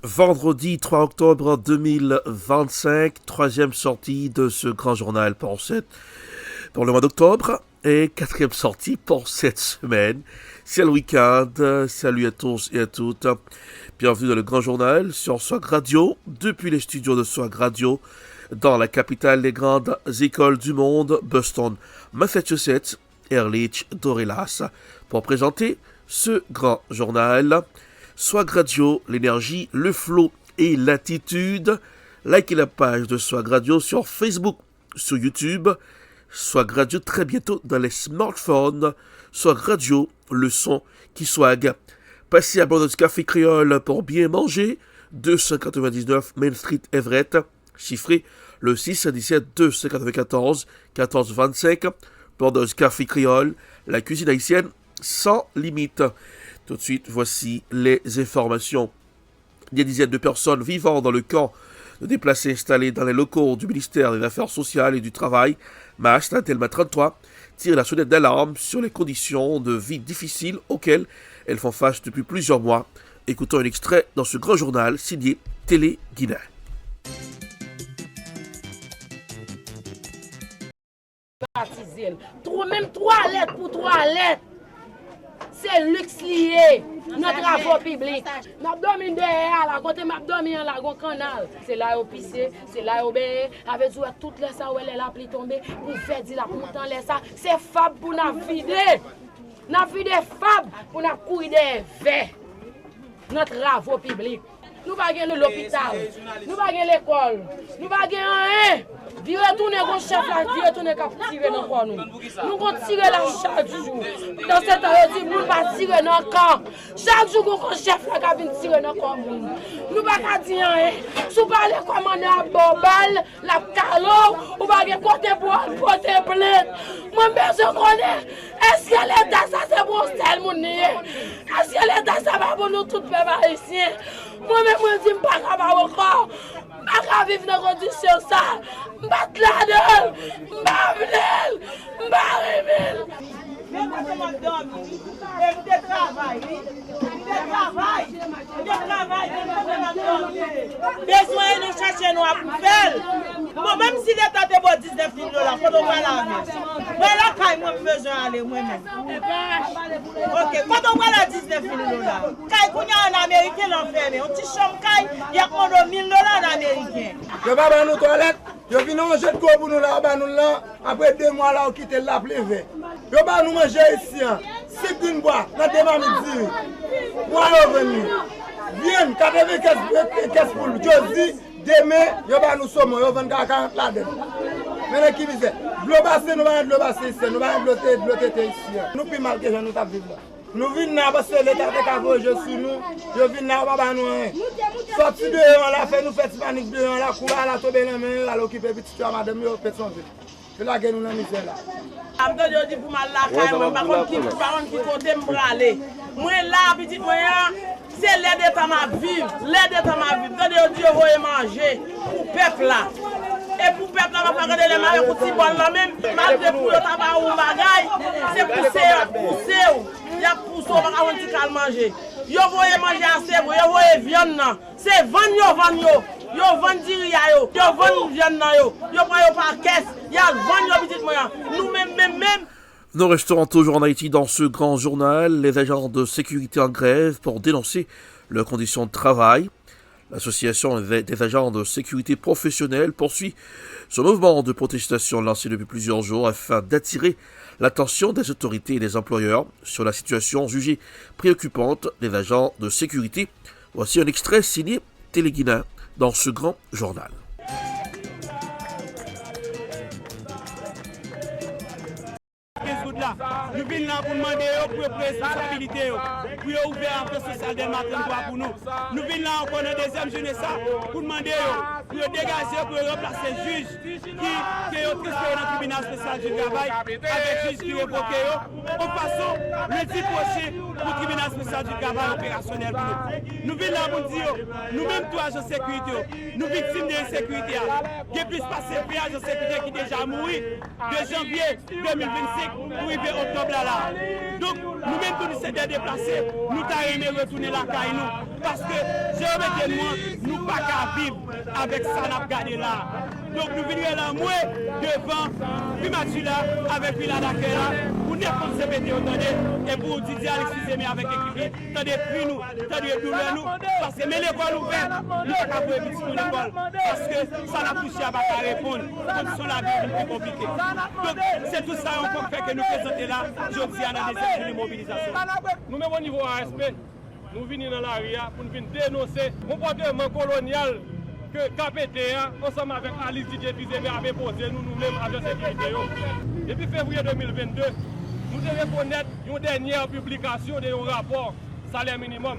Vendredi 3 octobre 2025, troisième sortie de ce grand journal pour le mois d'octobre et quatrième sortie pour cette semaine. C'est le week-end. Salut à tous et à toutes. Bienvenue dans le grand journal sur Swag Radio, depuis les studios de Swag Radio, dans la capitale des grandes écoles du monde, Boston, Massachusetts, Ehrlich, Dorelas, pour présenter ce grand journal. Swag Radio, l'énergie, le flow et l'attitude. Likez la page de Swag Radio sur Facebook, sur YouTube. Swag Radio très bientôt dans les smartphones. Swag Radio, le son qui swag. Passez à bord de Café Créole pour bien manger. 299 Main Street Everett. Chiffré le 617 294 1425. Bordeaux Café Créole, la cuisine haïtienne sans limite. Tout de suite, voici les informations. Des dizaines de personnes vivant dans le camp de déplacés installés dans les locaux du ministère des Affaires sociales et du Travail, MAST, Telma 33, tirent la sonnette d'alarme sur les conditions de vie difficiles auxquelles elles font face depuis plusieurs mois. Écoutons un extrait dans ce grand journal signé Télé Guinée. Même toilette pour toilette. C'est luxe lié, notre travaux public. M'a dormi derrière, là, côté m'a dormi en lagon canal. C'est là au pissé, c'est là au bain. Avec toutes les ça où elle est là, pli tombé, pour faire dire la pourtant les ça. C'est fab pour nous vider. Nous vider fab pour nous courir des verres. Notre travaux public. Nous pas gagner l'hôpital, nous pas gagner l'école, nous pas gagner rien. Vieux retourner au chef là, vieux retourner cap tirer dans corps nous. Nous qu'on tirer la chaque jour. Dans cette année dit nous pas tirer dans camp. Chaque jour qu'on chef là cap venir tirer dans corps nous. Nous pas ka dire rien. Sous parler commander à bobal, la calo, ou pas gagner côté pour porter plainte. Moi besoin connaît. Est-ce que l'état ça c'est bon style mon nez? Est-ce que l'état ça va pour nous tout peuple haïtien? Moi-même, je dis pas capable encore. Je ne vivre dans la condition ça. Je ne la donne. Je ne besoin de chercher nous à faire. Bon, même si l'État te boit 19 000 $, faut qu'on va la mettre. Voilà quand moi besoin d'aller moi-même. Ok, quand on va la 19 000 $, quand on est en Américain l'enfermé, on petit chambre il y a 1 000 $ en Américain. Je vais dans nos toilettes, je viens manger de quoi pour nous là, après 2 mois là, on quitte la pleuve. Je vais nous manger ici, si d'une bois, dans des mamie. Moi, je venu. Viens, 95 pour le Josie, demain, je vais nous sommer, je vais 40 là-dedans. Maintenant, qui dit, l'eau basse, nous allons l'eau ici, nous allons bloquer ici. Nous plus mal que nous avons vivre là. Nous venons là parce que l'État est cavogé sur nous, je viens là, on va nous rien. Sorti dehors, là, fait nous faire panique dehors, là, courir à la tomber dans la main, à l'occuper petit soir, madame, yo, fait son vie. C'est là que nous avons mis là. Je dis pour mal là, par contre, qui côté me aller. Moi là, petit moyen, c'est l'aide de ma vie, l'aide de ma vie. Je dis, je vais manger pour le peuple là. Et pour le peuple là, je vais faire des mains pour petit bon là même. Malgré pour le tabac ou bagaille, c'est pousser. Il y a poussé, on va avoir manger. Je vais manger assez, je vais viande. C'est vendre. Yo vend diria yo vend viande yo prend par caisse, y a vend yo petit moyen. Nous même. Nous restons toujours en Haïti dans ce grand journal. Les agents de sécurité en grève pour dénoncer leurs conditions de travail. L'association des agents de sécurité professionnelle poursuit ce mouvement de protestation lancé depuis plusieurs jours afin d'attirer l'attention des autorités et des employeurs sur la situation jugée préoccupante des agents de sécurité. Voici un extrait signé Télé Guinée dans ce grand journal. Nous venons là pour demander pour responsabilité, pour ouvrir un peu social des matins pour nous. Nous venons là encore dans la deuxième journée pour demander pour dégager, pour remplacer le juge qui est transféré dans le tribunal spécial du travail avec le juge qui révoque en façon le 10 prochain pour le tribunal spécial du travail opérationnel. Nous venons là pour dire, nous-mêmes tous agents de sécurité, nous victimes de l'insécurité. Il y a plus passé de agents de sécurité qui déjà mouru de janvier 2025 pour arriver octobre là. Donc, nous-mêmes tous nous sommes déplacés, nous t'avons retourner la caille nous. parce que géométriquement, nous pas qu'à vivre avec ça n'a gardé là. Donc nous venons là moins devant Pimatula avec Villa Dakela pour n'importe CPT et pour Didier Alexis mais avec équipe. Tendez puis nous, tendez douleur nous, parce que mais l'école ouverte, nous ne pouvons pas pour l'école parce que ça n'a touché à pas répondre. Condition la vie est plus compliquée. Donc c'est tout ça qu'on fait que nous présentons là, je dis à la deuxième de mobilisation. Nous-mêmes au niveau ASP, nous venons dans l'ARIA pour nous dénoncer le comportement colonial que KPTA, ensemble avec Alice Didier Fizeme, avait posé nous-mêmes à la sécurité. Depuis février 2022, nous devons connaître une dernière publication de un rapport salaire minimum.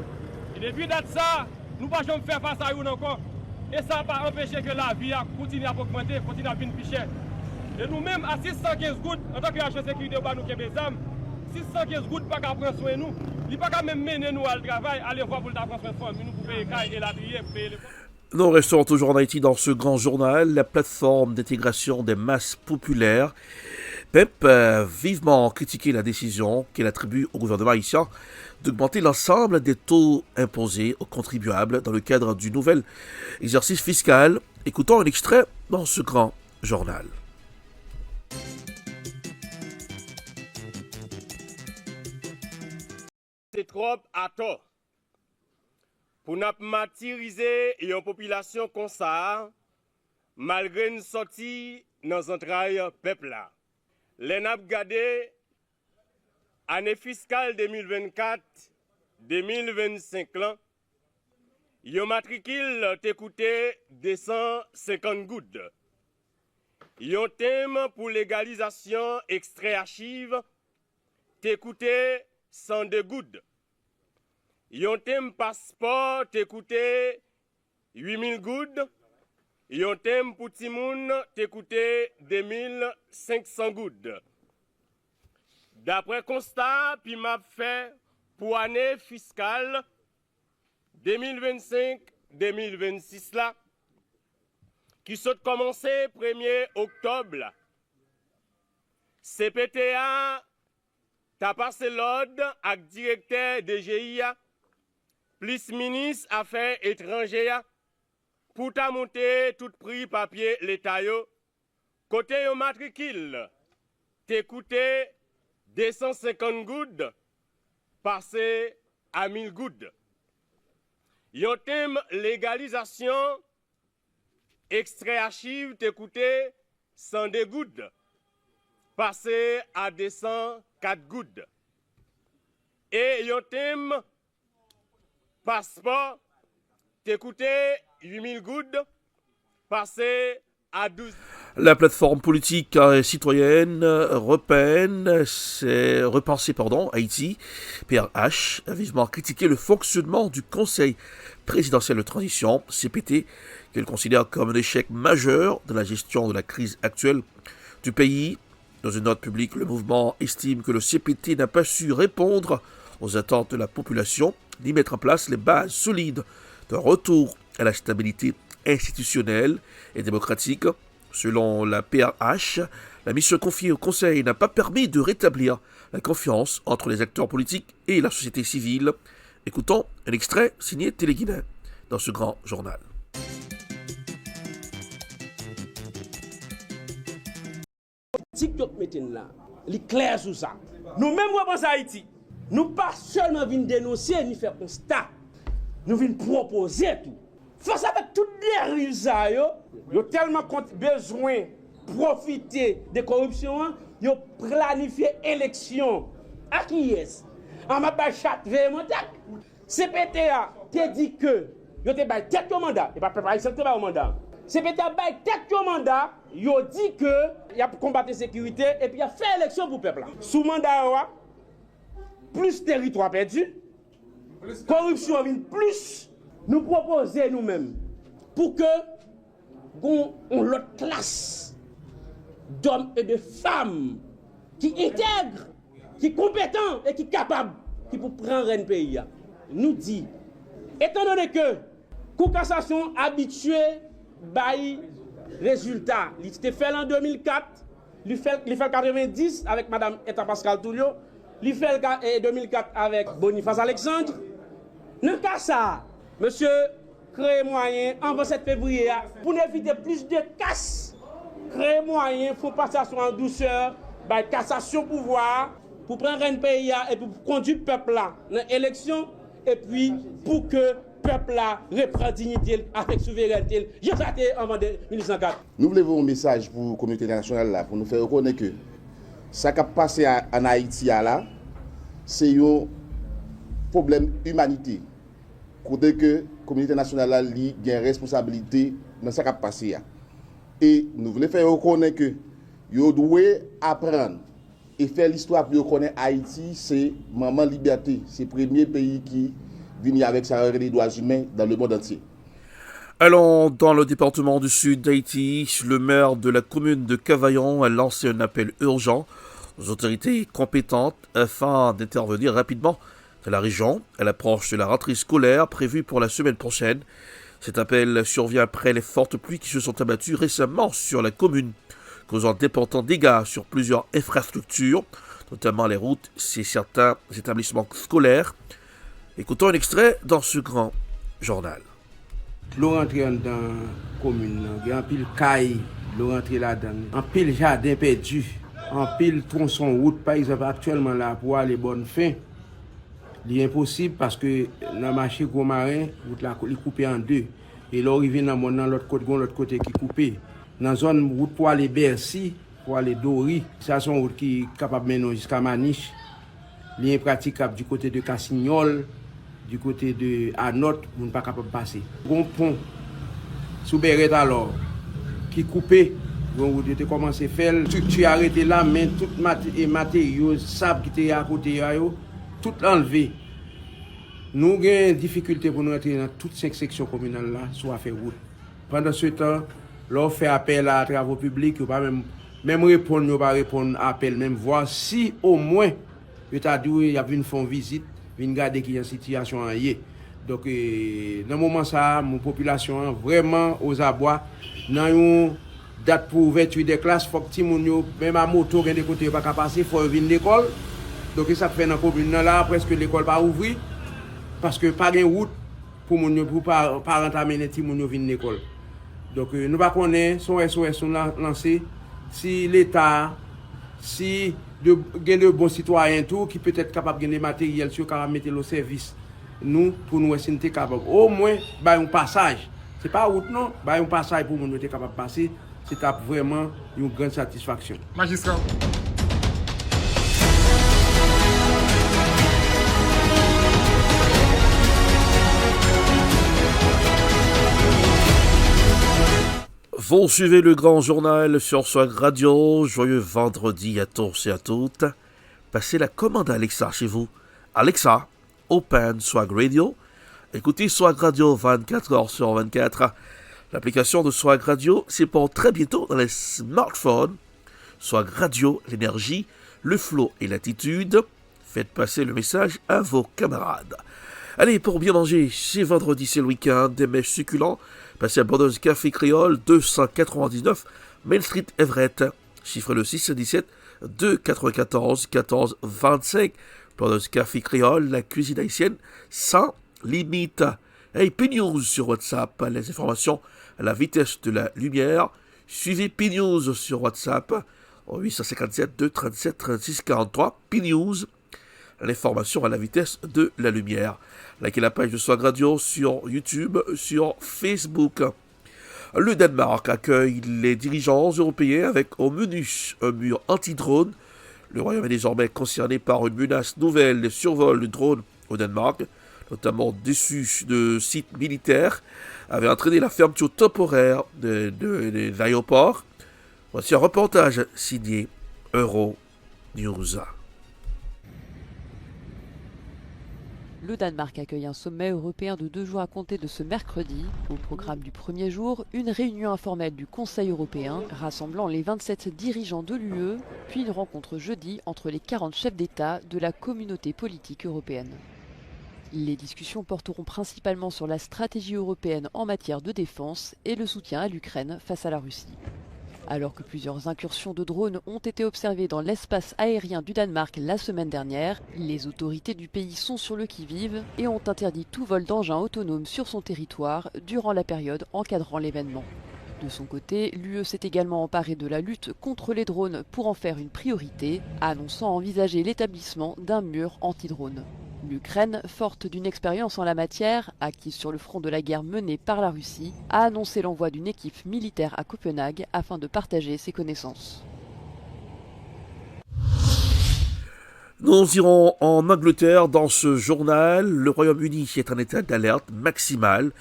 Et depuis date ça, nous ne pouvons pas faire face à eux encore. Et ça n'a pas empêché que la vie continue à augmenter, continue à venir plus cher. Et nous-mêmes, à 615 gouttes, en tant qu'agent de sécurité, nous qui sommes 615 gouttes, pas qu'à prendre soin de nous. Il n'y a pas qu'à même mener nous au travail, aller voir pour prendre soin de famille, nous pour payer et la trier, pour payer les. Nous restons toujours en Haïti dans ce grand journal, la plateforme d'intégration des masses populaires. PEP a vivement critiqué la décision qu'elle attribue au gouvernement haïtien d'augmenter l'ensemble des taux imposés aux contribuables dans le cadre du nouvel exercice fiscal. Écoutons un extrait dans ce grand journal. C'est trop à tort. Pour nous matérialiser une population comme ça, malgré une sortie dans un travail peuple là. Les n'a gardé année fiscale 2024-2025 là, yon matricule t'écouté 250 gouttes. Yon thème pour légalisation extrait archive t'écouté 102 gouttes. Yon thème passeport t'écouté 8000 gouttes. Yon thème pour Timoun t'écouté 2500 gouttes. D'après constat, puis m'a fait pour année fiscale 2025-2026 là, qui sont commencé 1er octobre là. CPTA t'a passé l'ordre avec directeur DGI plus ministre affaires étrangères pour ta monter tout prix papier l'État yo. Côté yo matricule, t'écoute 250 gouttes passé à 1000 gouttes. Yon thème légalisation extrait archive t'écoute 102 gouttes passé à 204 gouttes. Et yon thème passeport t'écoute 8000 gouttes passé à 12. La plateforme politique citoyenne européenne s'est repensée, Haïti, PRH, a vivement critiqué le fonctionnement du Conseil présidentiel de transition, CPT, qu'elle considère comme un échec majeur de la gestion de la crise actuelle du pays. Dans une note publique, le mouvement estime que le CPT n'a pas su répondre aux attentes de la population, ni mettre en place les bases solides d'un retour à la stabilité institutionnelle et démocratique. Selon la PRH, la mission confiée au Conseil n'a pas permis de rétablir la confiance entre les acteurs politiques et la société civile. Écoutons un extrait signé Téléguinéen dans ce grand journal. TikTok mettez là, il est clair sur ça. Nous-mêmes, nous pensons à Haïti. Nous pas seulement venir dénoncer ni faire constat. Nous venons proposer tout. Face avec toutes les dérives, ils ont tellement besoin de profiter de corruption, ils ont planifié l'élection. À qui est-ce? En ma chat véhémental. CPTA te dit que ils ont fait tête au mandat. Et pas préparé exactement au mandat. CPTA a fait tête au mandat. Ils ont dit que il y a pour combattre la sécurité et puis il a fait élection pour le peuple. Sous mandat, plus territoire perdu, corruption plus. Nous proposons nous-mêmes pour que on l'autre classe d'hommes et de femmes qui intègrent, qui compétents et qui capables, qui pour prendre un pays. Nous dit, étant donné que Cour cassation habitué by résultat, il était fait en 2004, il fait 90 avec Madame Eta Pascal Toullio, il fait 2004 avec Boniface Alexandre. Dans le cas ça, monsieur, créer moyen avant 7 février pour éviter plus de casse. Créer moyen, faut passation en douceur, cassation pouvoir pour prendre un pays et pour conduire le peuple là dans l'élection et puis pour que le peuple là reprend dignité avec souveraineté. J'ai traité avant 1904. Nous voulons un message pour la communauté internationale là, pour nous faire reconnaître que ce qui a passé en Haïti là, c'est un problème humanité. Côté que la communauté internationale a une responsabilité dans ce qui a passé. Et nous voulons faire reconnaître que nous devons apprendre et faire l'histoire pour reconnaître Haïti, c'est maman liberté, c'est le premier pays qui vient avec sa des droits humains dans le monde entier. Allons dans le département du sud d'Haïti. Le maire de la commune de Cavaillon a lancé un appel urgent aux autorités compétentes afin d'intervenir rapidement dans la région à l'approche de la rentrée scolaire prévue pour la semaine prochaine. Cet appel survient après les fortes pluies qui se sont abattues récemment sur la commune, causant d'importants dégâts sur plusieurs infrastructures, notamment les routes et certains établissements scolaires. Écoutons un extrait dans ce grand journal. L'eau rentre dans la commune, il y a un pile caille, l'eau rentre là-dedans, un pile jardin perdu, un pile tronçon route, par exemple actuellement là pour aller bonne fin. Il est impossible parce que dans le marché gros marin, route là est coupée en deux. Et là, il vient dans l'autre côté qui est coupé. Dans la zone route pour aller Bercy, pour aller Dori, c'est une route qui est capable de mener jusqu'à Maniche. Il est praticable du côté de Cassignol, du côté de Anot, on n'est pas capable de passer. Bon pont, sous Béret alors, qui est coupé, on a commencé à faire. Tu as arrêté là, mais tout les matériaux, sable qui était à côté, tout enlevé. Nous avons des difficultés pour nous entrer dans toutes ces sections communales là, soit faire route. Pendant ce temps, l'on fait appel à travaux publics, pas même répondre, pas répondre à appel, même voir si au moins, il y a une visite, une garder qui est en situation en yé. Donc, dans le moment ça, mon population vraiment aux abois, dans une date pour ouverture des classes, il faut que même à moto, des côtés pas passer, il faut venir l'école. Donc, ça fait dans la commune là, presque l'école pas ouvrir. Parce que pas de route pour les parents amener les petits venir à l'école. Donc nous ne connaissons pas son SOS lancé si l'État, si de bons citoyens tout, qui peut être capable de gagner des matériels sur capable mettre au service. Nous, pour nous, si nous sommes capables, au moins, un passage. Ce n'est pas route, non, un passage pour nous être capable de passer, c'est vraiment une grande satisfaction. Magistrat. Vous suivez le grand journal sur Swag Radio. Joyeux vendredi à tous et à toutes. Passez la commande à Alexa chez vous. Alexa, open Swag Radio. Écoutez Swag Radio 24h/24. L'application de Swag Radio, c'est pour très bientôt dans les smartphones. Swag Radio, l'énergie, le flow et l'attitude. Faites passer le message à vos camarades. Allez, pour bien manger, c'est vendredi, c'est le week-end, des mets succulents. Passez à Bordeaux Café Créole, 299 Main Street Everett. Chiffre le 617 294 14 25. Bordeaux Café Créole, la cuisine haïtienne sans limite. Hey, P-News sur WhatsApp, les informations à la vitesse de la lumière. Suivez P-News sur WhatsApp au 857 237 36 43. P-News, l'information à la vitesse de la lumière. Likez la page de Swag Radio sur YouTube, sur Facebook. Le Danemark accueille les dirigeants européens avec au menu un mur anti-drone. Le Royaume est désormais concerné par une menace nouvelle des survols de drones au Danemark, notamment dessus de sites militaires, avait entraîné la fermeture temporaire des aéroports. Voici un reportage signé Euro News. Le Danemark accueille un sommet européen de 2 jours à compter de ce mercredi. Au programme du premier jour, une réunion informelle du Conseil européen rassemblant les 27 dirigeants de l'UE, puis une rencontre jeudi entre les 40 chefs d'État de la communauté politique européenne. Les discussions porteront principalement sur la stratégie européenne en matière de défense et le soutien à l'Ukraine face à la Russie. Alors que plusieurs incursions de drones ont été observées dans l'espace aérien du Danemark la semaine dernière, les autorités du pays sont sur le qui-vive et ont interdit tout vol d'engins autonomes sur son territoire durant la période encadrant l'événement. De son côté, l'UE s'est également emparée de la lutte contre les drones pour en faire une priorité, annonçant envisager l'établissement d'un mur anti-drone. L'Ukraine, forte d'une expérience en la matière, acquise sur le front de la guerre menée par la Russie, a annoncé l'envoi d'une équipe militaire à Copenhague afin de partager ses connaissances. Nous irons en Angleterre dans ce journal. Le Royaume-Uni est en état d'alerte maximale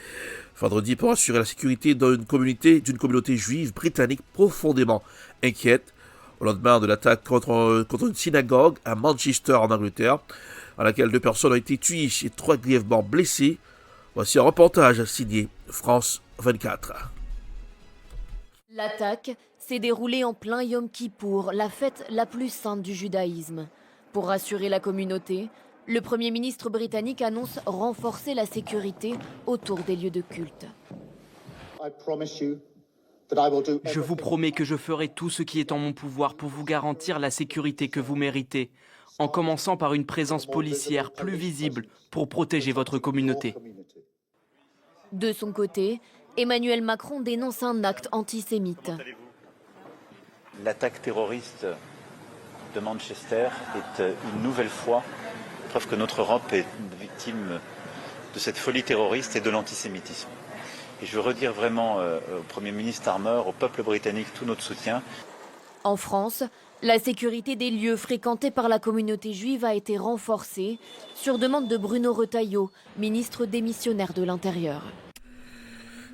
vendredi pour assurer la sécurité d'une communauté juive britannique profondément inquiète au lendemain de l'attaque contre une synagogue à Manchester en Angleterre, dans laquelle 2 personnes ont été tuées et 3 grièvement blessées. Voici un reportage signé France 24. L'attaque s'est déroulée en plein Yom Kippour, la fête la plus sainte du judaïsme. Pour rassurer la communauté, le Premier ministre britannique annonce renforcer la sécurité autour des lieux de culte. Je vous promets que je ferai tout ce qui est en mon pouvoir pour vous garantir la sécurité que vous méritez, en commençant par une présence policière plus visible pour protéger votre communauté. De son côté, Emmanuel Macron dénonce un acte antisémite. L'attaque terroriste de Manchester est une nouvelle fois preuve que notre Europe est victime de cette folie terroriste et de l'antisémitisme. Et je veux redire vraiment au Premier ministre Starmer, au peuple britannique, tout notre soutien. En France, la sécurité des lieux fréquentés par la communauté juive a été renforcée sur demande de Bruno Retailleau, ministre démissionnaire de l'Intérieur.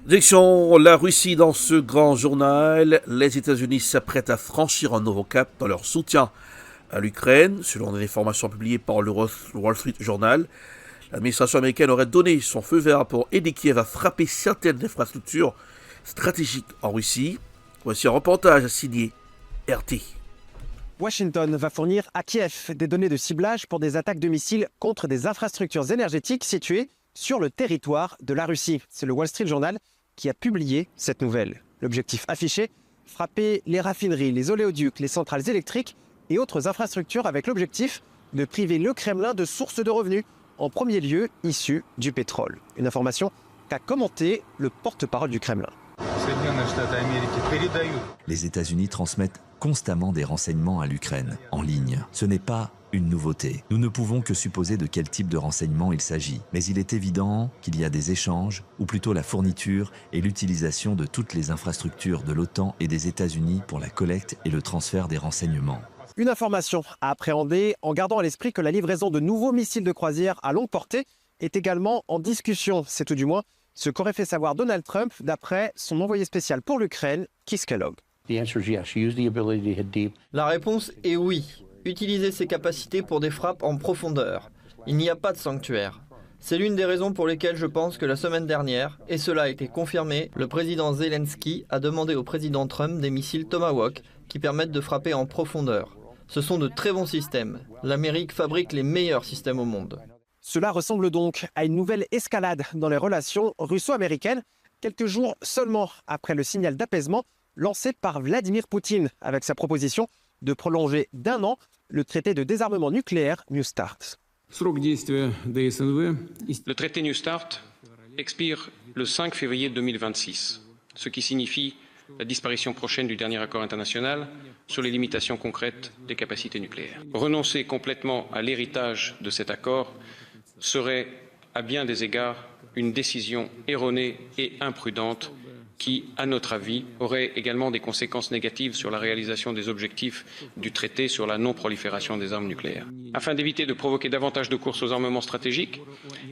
Direction la Russie dans ce grand journal. Les États-Unis s'apprêtent à franchir un nouveau cap dans leur soutien à l'Ukraine. Selon des informations publiées par le Wall Street Journal, l'administration américaine aurait donné son feu vert pour aider Kiev à frapper certaines infrastructures stratégiques en Russie. Voici un reportage signé RT. Washington va fournir à Kiev des données de ciblage pour des attaques de missiles contre des infrastructures énergétiques situées sur le territoire de la Russie. C'est le Wall Street Journal qui a publié cette nouvelle. L'objectif affiché, frapper les raffineries, les oléoducs, les centrales électriques et autres infrastructures avec l'objectif de priver le Kremlin de sources de revenus, en premier lieu issues du pétrole. Une information qu'a commenté le porte-parole du Kremlin. Les États-Unis transmettent constamment des renseignements à l'Ukraine, en ligne. Ce n'est pas une nouveauté. Nous ne pouvons que supposer de quel type de renseignements il s'agit. Mais il est évident qu'il y a des échanges, ou plutôt la fourniture et l'utilisation de toutes les infrastructures de l'OTAN et des États-Unis pour la collecte et le transfert des renseignements. Une information à appréhender en gardant à l'esprit que la livraison de nouveaux missiles de croisière à longue portée est également en discussion. C'est tout du moins ce qu'aurait fait savoir Donald Trump d'après son envoyé spécial pour l'Ukraine, Keith Kellogg. La réponse est oui. Utiliser ces capacités pour des frappes en profondeur. Il n'y a pas de sanctuaire. C'est l'une des raisons pour lesquelles je pense que la semaine dernière, et cela a été confirmé, le président Zelensky a demandé au président Trump des missiles Tomahawk qui permettent de frapper en profondeur. Ce sont de très bons systèmes. L'Amérique fabrique les meilleurs systèmes au monde. Cela ressemble donc à une nouvelle escalade dans les relations russo-américaines, quelques jours seulement après le signal d'apaisement lancé par Vladimir Poutine avec sa proposition de prolonger d'1 an le traité de désarmement nucléaire New Start. Le traité New Start expire le 5 février 2026, ce qui signifie la disparition prochaine du dernier accord international sur les limitations concrètes des capacités nucléaires. Renoncer complètement à l'héritage de cet accord serait, à bien des égards, une décision erronée et imprudente qui, à notre avis, aurait également des conséquences négatives sur la réalisation des objectifs du traité sur la non-prolifération des armes nucléaires. Afin d'éviter de provoquer davantage de courses aux armements stratégiques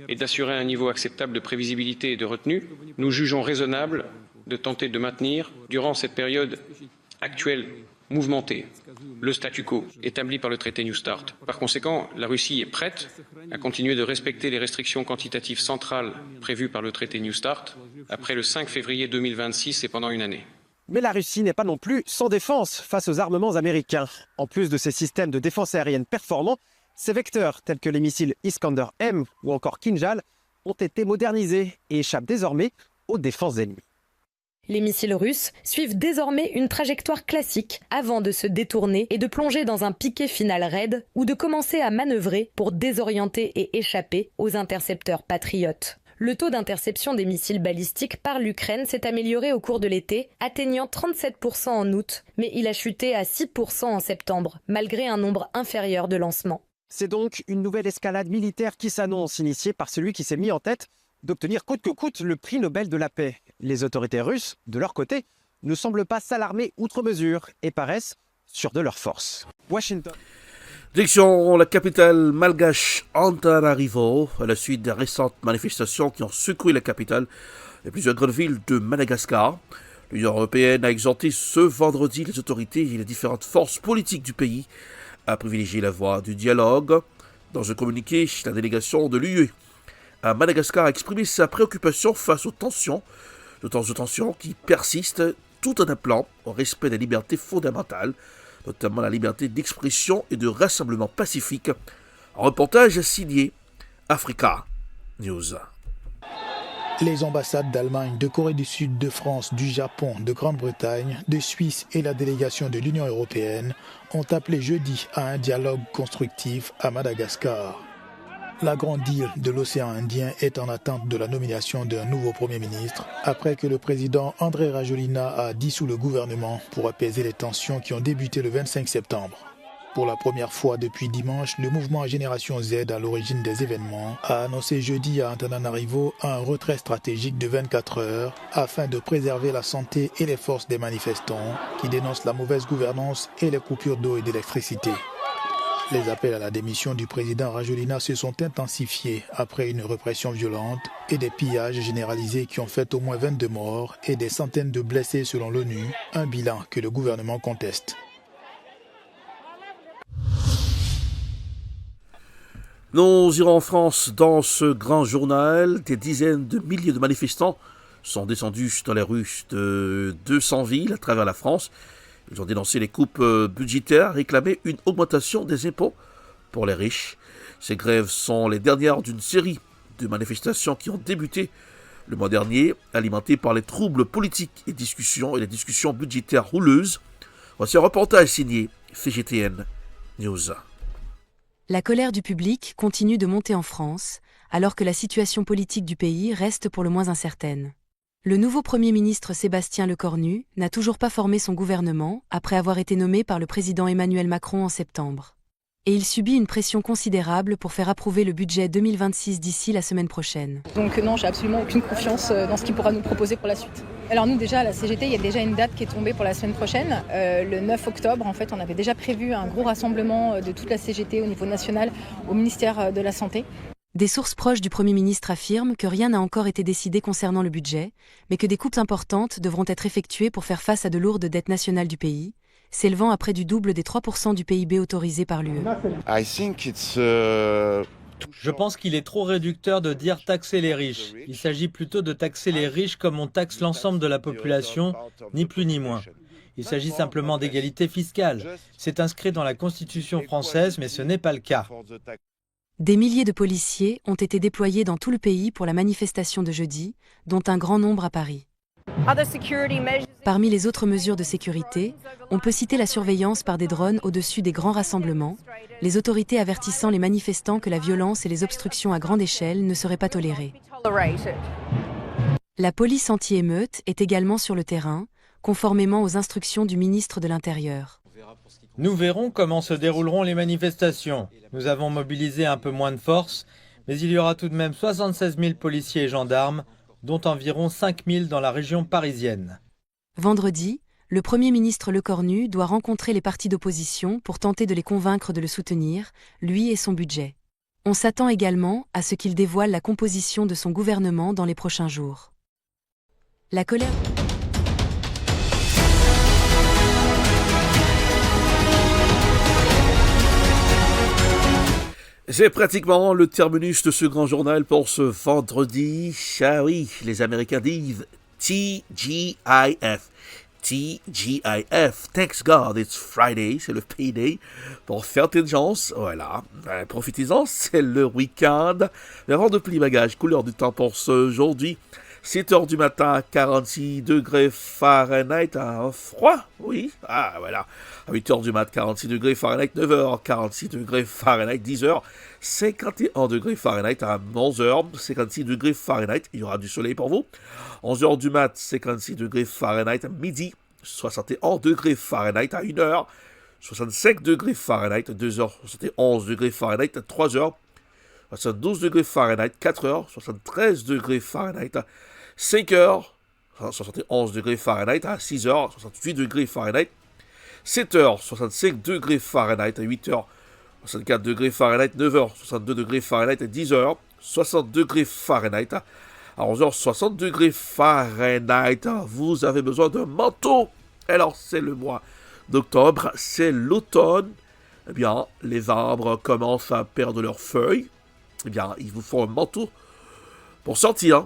et d'assurer un niveau acceptable de prévisibilité et de retenue, nous jugeons raisonnable de tenter de maintenir, durant cette période actuelle mouvementée, le statu quo établi par le traité New Start. Par conséquent, la Russie est prête à continuer de respecter les restrictions quantitatives centrales prévues par le traité New Start après le 5 février 2026 et pendant une année. Mais la Russie n'est pas non plus sans défense face aux armements américains. En plus de ces systèmes de défense aérienne performants, ces vecteurs tels que les missiles Iskander-M ou encore Kinjal ont été modernisés et échappent désormais aux défenses ennemies. Les missiles russes suivent désormais une trajectoire classique avant de se détourner et de plonger dans un piqué final raide ou de commencer à manœuvrer pour désorienter et échapper aux intercepteurs patriotes. Le taux d'interception des missiles balistiques par l'Ukraine s'est amélioré au cours de l'été, atteignant 37% en août, mais il a chuté à 6% en septembre, malgré un nombre inférieur de lancements. C'est donc une nouvelle escalade militaire qui s'annonce, initiée par celui qui s'est mis en tête d'obtenir coûte que coûte le prix Nobel de la paix. Les autorités russes, de leur côté, ne semblent pas s'alarmer outre mesure et paraissent sûrs de leur force. Washington. Direction la capitale malgache Antananarivo, à la suite des récentes manifestations qui ont secoué la capitale et plusieurs grandes villes de Madagascar. L'Union européenne a exhorté ce vendredi les autorités et les différentes forces politiques du pays à privilégier la voie du dialogue. Dans un communiqué, la délégation de l'UE à Madagascar a exprimé sa préoccupation face aux tensions qui persistent, tout en appelant au respect des libertés fondamentales, notamment la liberté d'expression et de rassemblement pacifique. Un reportage signé Africa News. Les ambassades d'Allemagne, de Corée du Sud, de France, du Japon, de Grande-Bretagne, de Suisse et la délégation de l'Union européenne ont appelé jeudi à un dialogue constructif à Madagascar. La grande île de l'océan Indien est en attente de la nomination d'un nouveau Premier ministre après que le président Andry Rajoelina a dissous le gouvernement pour apaiser les tensions qui ont débuté le 25 septembre. Pour la première fois depuis dimanche, le mouvement Génération Z à l'origine des événements a annoncé jeudi à Antananarivo un retrait stratégique de 24 heures afin de préserver la santé et les forces des manifestants qui dénoncent la mauvaise gouvernance et les coupures d'eau et d'électricité. Les appels à la démission du président Rajoelina se sont intensifiés après une répression violente et des pillages généralisés qui ont fait au moins 22 morts et des centaines de blessés selon l'ONU, un bilan que le gouvernement conteste. Nous irons en France dans ce grand journal. Des dizaines de milliers de manifestants sont descendus dans les rues de 200 villes à travers la France. Ils ont dénoncé les coupes budgétaires, réclamé une augmentation des impôts pour les riches. Ces grèves sont les dernières d'une série de manifestations qui ont débuté le mois dernier, alimentées par les troubles politiques et les discussions budgétaires houleuses. Voici un reportage signé FGTN News. La colère du public continue de monter en France, alors que la situation politique du pays reste pour le moins incertaine. Le nouveau Premier ministre Sébastien Lecornu n'a toujours pas formé son gouvernement après avoir été nommé par le président Emmanuel Macron en septembre. Et il subit une pression considérable pour faire approuver le budget 2026 d'ici la semaine prochaine. Donc non, j'ai absolument aucune confiance dans ce qu'il pourra nous proposer pour la suite. Alors nous déjà, à la CGT, il y a déjà une date qui est tombée pour la semaine prochaine. Le 9 octobre, en fait, on avait déjà prévu un gros rassemblement de toute la CGT au niveau national au ministère de la Santé. Des sources proches du Premier ministre affirment que rien n'a encore été décidé concernant le budget, mais que des coupes importantes devront être effectuées pour faire face à de lourdes dettes nationales du pays, s'élevant à près du double des 3% du PIB autorisé par l'UE. Je pense qu'il est trop réducteur de dire taxer les riches. Il s'agit plutôt de taxer les riches comme on taxe l'ensemble de la population, ni plus ni moins. Il s'agit simplement d'égalité fiscale. C'est inscrit dans la Constitution française, mais ce n'est pas le cas. Des milliers de policiers ont été déployés dans tout le pays pour la manifestation de jeudi, dont un grand nombre à Paris. Parmi les autres mesures de sécurité, on peut citer la surveillance par des drones au-dessus des grands rassemblements, les autorités avertissant les manifestants que la violence et les obstructions à grande échelle ne seraient pas tolérées. La police anti-émeute est également sur le terrain, conformément aux instructions du ministre de l'Intérieur. Nous verrons comment se dérouleront les manifestations. Nous avons mobilisé un peu moins de force, mais il y aura tout de même 76 000 policiers et gendarmes, dont environ 5 000 dans la région parisienne. Vendredi, le Premier ministre Lecornu doit rencontrer les partis d'opposition pour tenter de les convaincre de le soutenir, lui et son budget. On s'attend également à ce qu'il dévoile la composition de son gouvernement dans les prochains jours. La colère... C'est pratiquement le terminus de ce grand journal pour ce vendredi. Ah oui, les Américains disent TGIF. TGIF. Thanks God, it's Friday, c'est le payday. Pour certaines gens, voilà, profitez-en, c'est le week-end. Mais avant de plier bagages, couleur du temps pour ce aujourd'hui. 7 heures du matin, 46 degrés Fahrenheit, un froid, oui, ah voilà. À 8 heures du matin, 46 degrés Fahrenheit, 9 heures, 46 degrés Fahrenheit, 10 heures, 51 degrés Fahrenheit, à 11 heures, 56 degrés Fahrenheit, il y aura du soleil pour vous. 11 heures du mat, 56 degrés Fahrenheit, à midi, 61 degrés Fahrenheit, à 1 heure, 65 degrés Fahrenheit, 2 heures, 71 degrés Fahrenheit, 3 heures, 72 degrés Fahrenheit, 4 heures, 73 degrés Fahrenheit, 5 heures, 71 degrés Fahrenheit, à 6 heures, 68 degrés Fahrenheit, 7 heures, 65 degrés Fahrenheit, à 8 heures, 64 degrés Fahrenheit, 9 heures, 62 degrés Fahrenheit, à 10 heures, 60 degrés Fahrenheit, à 11 heures, 60 degrés Fahrenheit. Vous avez besoin d'un manteau. Alors, c'est le mois d'octobre, c'est l'automne. Eh bien, les arbres commencent à perdre leurs feuilles. Eh bien, il vous faut un manteau pour sortir.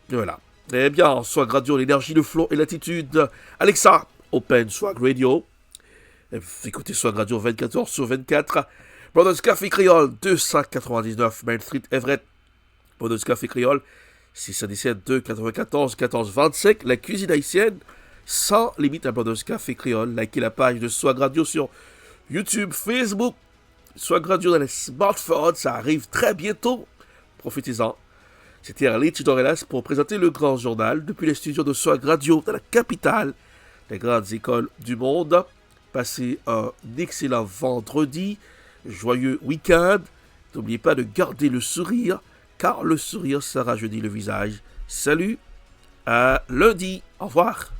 Voilà. Eh bien, Swag Radio, l'énergie, le flow et l'attitude. Alexa, open Swag Radio. Écoutez Swag Radio 24 heures sur 24. Brothers Café Créole, 299 Main Street, Everett. Brothers Café Créole, 617 294 14 25. La cuisine haïtienne, sans limite à Brothers Café Créole. Likez la page de Swag Radio sur YouTube, Facebook. Swag Radio dans les smartphones, ça arrive très bientôt. Profitez-en. C'était Arlette Dorelas pour présenter le grand journal depuis les studios de Swag Radio dans la capitale des grandes écoles du monde. Passez un excellent vendredi, joyeux week-end. N'oubliez pas de garder le sourire, car le sourire, ça rajeunit le visage. Salut, à lundi, au revoir.